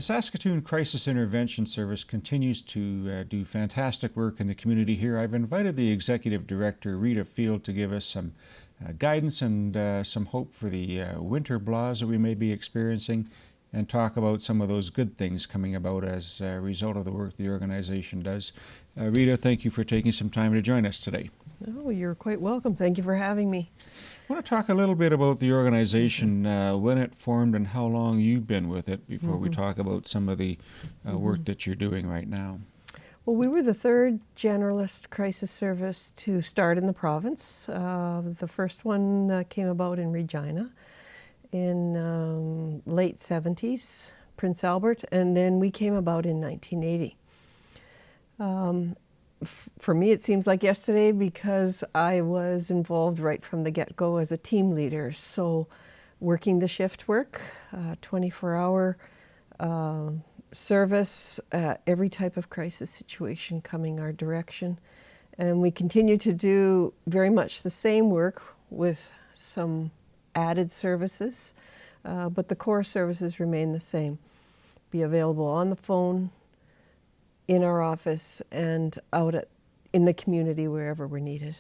The Saskatoon Crisis Intervention Service continues to do fantastic work in the community here. I've invited the Executive Director, Rita Field, to give us some guidance and some hope for the winter blahs that we may be experiencing, and talk about some of those good things coming about as a result of the work the organization does. Rita, thank you for taking some time to join us today. Oh, you're quite welcome. Thank you for having me. I want to talk a little bit about the organization, when it formed and how long you've been with it before we talk about some of the work that you're doing right now. Well, we were the third generalist crisis service to start in the province. The first one came about in Regina in late 70s, Prince Albert, and then we came about in 1980. For me, it seems like yesterday because I was involved right from the get-go as a team leader. So working the shift work, 24-hour service, every type of crisis situation coming our direction. And we continue to do very much the same work with some added services, but the core services remain the same. Be available on the phone, in our office, and out in the community wherever we're needed.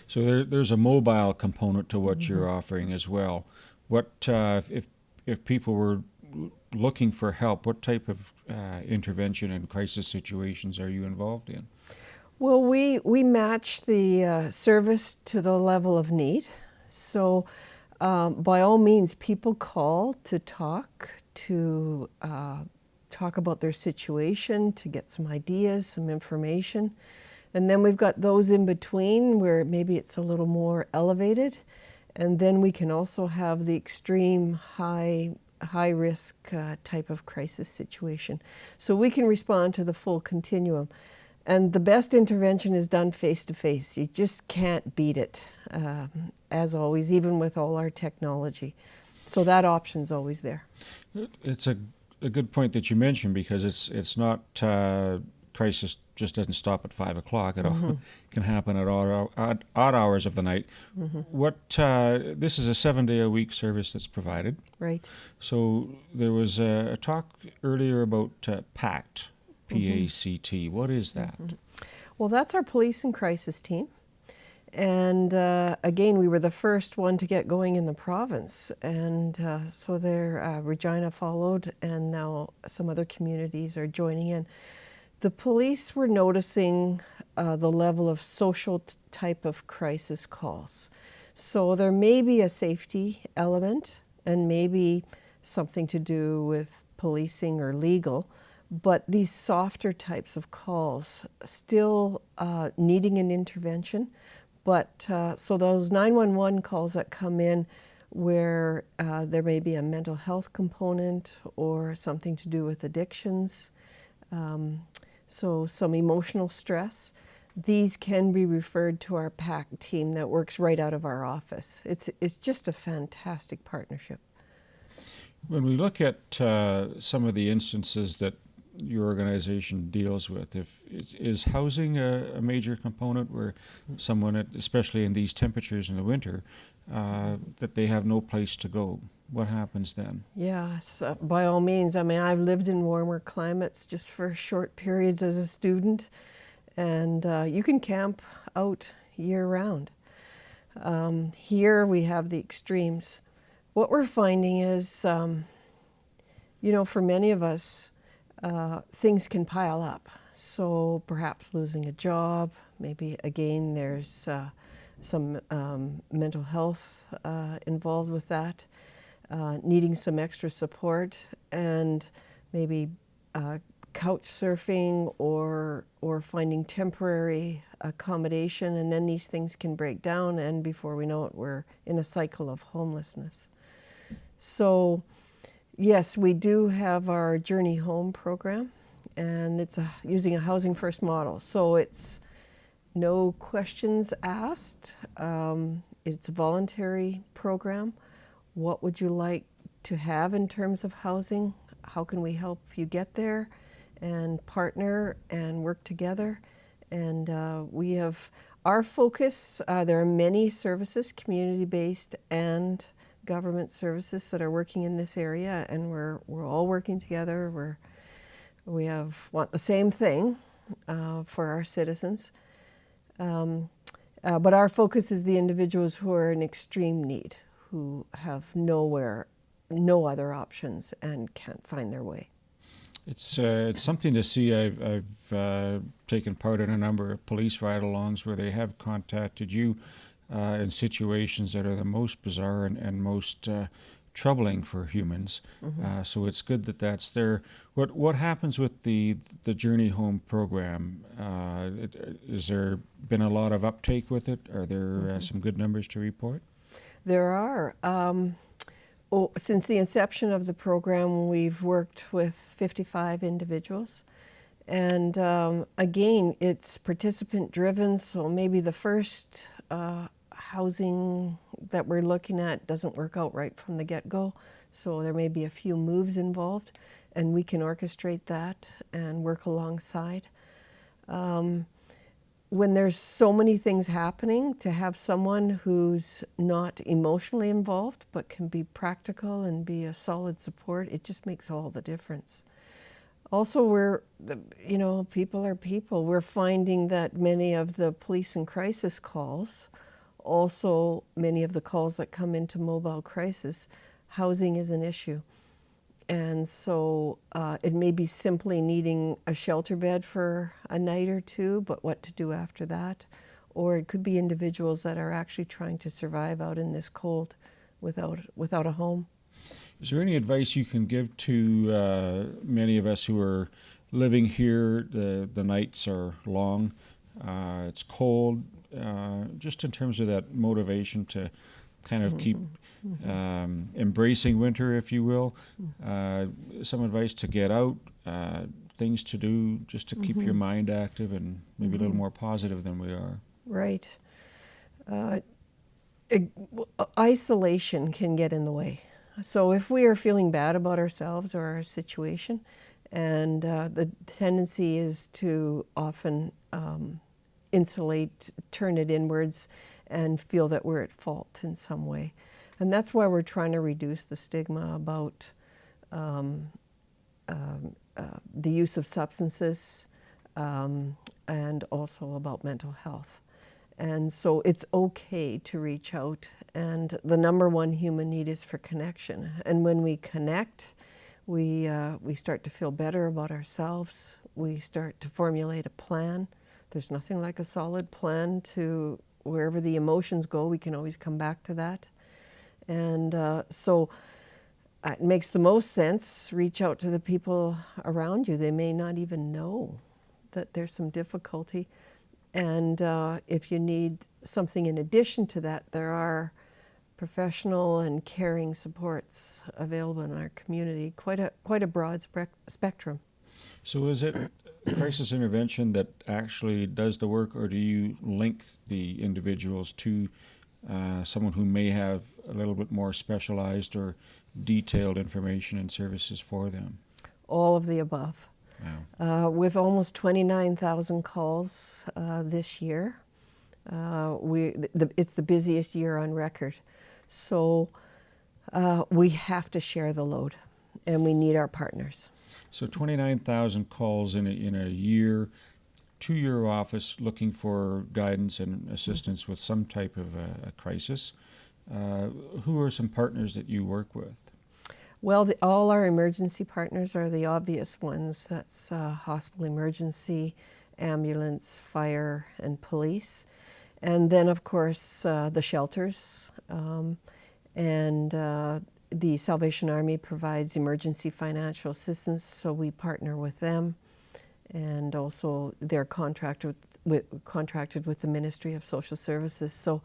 So there's a mobile component to what you're offering as well. What if people were looking for help, what type of intervention and crisis situations are you involved in? Well, we match the service to the level of need. So by all means, people call to talk about their situation, to get some ideas, some information. And then we've got those in between where maybe it's a little more elevated. And then we can also have the extreme high risk type of crisis situation. So we can respond to the full continuum. And the best intervention is done face to face. You just can't beat it, as always, even with all our technology. So that option's always there. It's a good point that you mentioned, because it's not crisis just doesn't stop at 5 o'clock. It all can happen at odd hours of the night. This is a 7-day-a-week service that's provided. Right. So there was a talk earlier about PACT, P-A-C-T. What is that? Well, that's our police and crisis team. And again, we were the first one to get going in the province. And so there, Regina followed, and now some other communities are joining in. The police were noticing the level of social type of crisis calls. So there may be a safety element and maybe something to do with policing or legal, but these softer types of calls still needing an intervention. But so those 911 calls that come in where there may be a mental health component or something to do with addictions, so some emotional stress, these can be referred to our PACT team that works right out of our office. It's just a fantastic partnership. When we look at some of the instances that your organization deals with, is housing a major component where someone, especially in these temperatures in the winter, that they have no place to go? What happens then? Yes, by all means. I mean, I've lived in warmer climates just for short periods as a student, and you can camp out year-round. Here we have the extremes. What we're finding is, for many of us, things can pile up. So perhaps losing a job, maybe again there's some mental health involved with that, needing some extra support, and maybe couch surfing or finding temporary accommodation, and then these things can break down, and before we know it, we're in a cycle of homelessness. So yes, we do have our Journey Home program, and it's using a housing first model. So it's no questions asked. It's a voluntary program. What would you like to have in terms of housing? How can we help you get there? And partner and work together. And we have our focus. There are many services, community-based and government services that are working in this area, and we're all working together. We want the same thing for our citizens, but our focus is the individuals who are in extreme need, who have no other options and can't find their way. It's something to see. I've taken part in a number of police ride-alongs where they have contacted you in situations that are the most bizarre and most troubling for humans. Mm-hmm. So it's good that that's there. What happens with the Journey Home program? Is there been a lot of uptake with it? Are there some good numbers to report? There are. Since the inception of the program, we've worked with 55 individuals. And again, it's participant driven, so maybe the first housing that we're looking at doesn't work out right from the get-go. So there may be a few moves involved, and we can orchestrate that and work alongside. When there's so many things happening, to have someone who's not emotionally involved but can be practical and be a solid support, it just makes all the difference. Also, people are people. We're finding that many of the police and crisis calls, also many of the calls that come into mobile crisis, housing is an issue. And so it may be simply needing a shelter bed for a night or two, but what to do after that. Or it could be individuals that are actually trying to survive out in this cold without a home. Is there any advice you can give to many of us who are living here? The nights are long, it's cold, just in terms of that motivation to kind of keep embracing winter, if you will. Some advice to get out, things to do just to keep your mind active and maybe a little more positive than we are. Right. Isolation can get in the way. So if we are feeling bad about ourselves or our situation, and the tendency is to often insulate, turn it inwards, and feel that we're at fault in some way. And that's why we're trying to reduce the stigma about the use of substances and also about mental health. And so it's okay to reach out. And the number one human need is for connection. And when we connect, we start to feel better about ourselves. We start to formulate a plan. There's nothing like a solid plan to wherever the emotions go, we can always come back to that. And so it makes the most sense, reach out to the people around you. They may not even know that there's some difficulty. And if you need something in addition to that, there are professional and caring supports available in our community, quite a broad spectrum. So is it crisis intervention that actually does the work, or do you link the individuals to someone who may have a little bit more specialized or detailed information and services for them? All of the above. Wow. With almost 29,000 calls this year, it's the busiest year on record. So we have to share the load, and we need our partners. So 29,000 calls in a year to your office looking for guidance and assistance with some type of a crisis. Who are some partners that you work with? Well, all our emergency partners are the obvious ones. That's hospital emergency, ambulance, fire, and police. And then, of course, the shelters. And the Salvation Army provides emergency financial assistance, so we partner with them. And also they're contracted with the Ministry of Social Services. So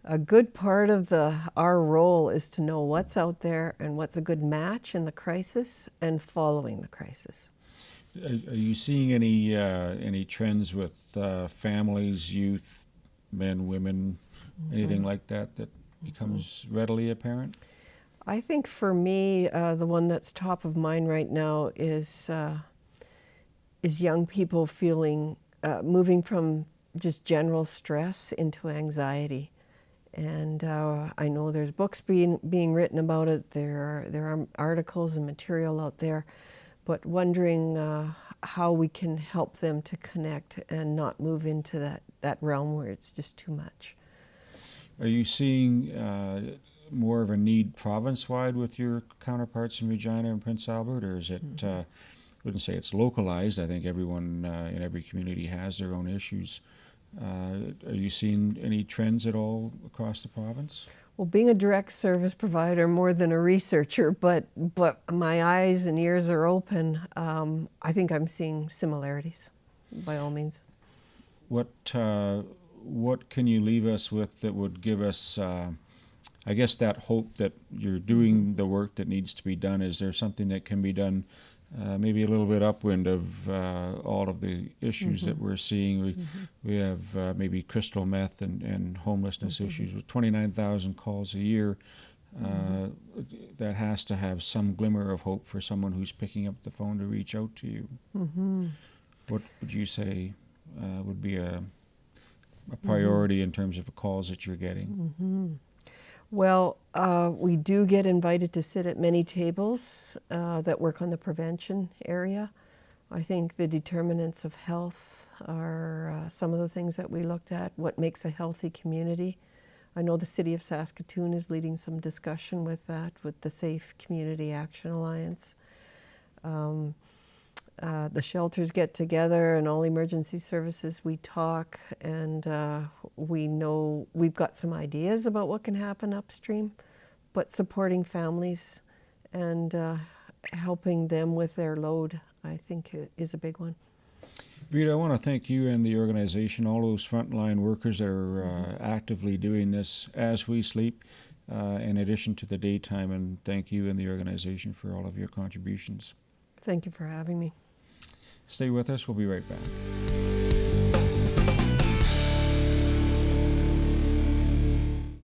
a good part of our role is to know what's out there and what's a good match in the crisis and following the crisis. Are you seeing any trends with families, youth, men, women, anything like that becomes readily apparent? I think for me, the one that's top of mind right now is young people feeling, moving from just general stress into anxiety. And I know there's books being written about it. There are articles and material out there, but wondering how we can help them to connect and not move into that realm where it's just too much. Are you seeing more of a need province-wide with your counterparts in Regina and Prince Albert, or is it, I wouldn't say it's localized, I think everyone in every community has their own issues. Are you seeing any trends at all across the province? Well, being a direct service provider more than a researcher, but my eyes and ears are open, I think I'm seeing similarities, by all means. What can you leave us with that would give us, I guess, that hope that you're doing the work that needs to be done? Is there something that can be done, maybe a little bit upwind of all of the issues that we're seeing? We have maybe crystal meth and homelessness issues with 29,000 calls a year. That has to have some glimmer of hope for someone who's picking up the phone to reach out to you. What would you say would be a priority in terms of the calls that you're getting? Well, we do get invited to sit at many tables that work on the prevention area. I think the determinants of health are some of the things that we looked at. What makes a healthy community? I know the City of Saskatoon is leading some discussion with that, with the Safe Community Action Alliance. The shelters get together and all emergency services, we talk, and we know we've got some ideas about what can happen upstream, but supporting families and helping them with their load, I think, is a big one. Rita, I want to thank you and the organization, all those frontline workers that are actively doing this as we sleep, in addition to the daytime, and thank you and the organization for all of your contributions. Thank you for having me. Stay with us. We'll be right back.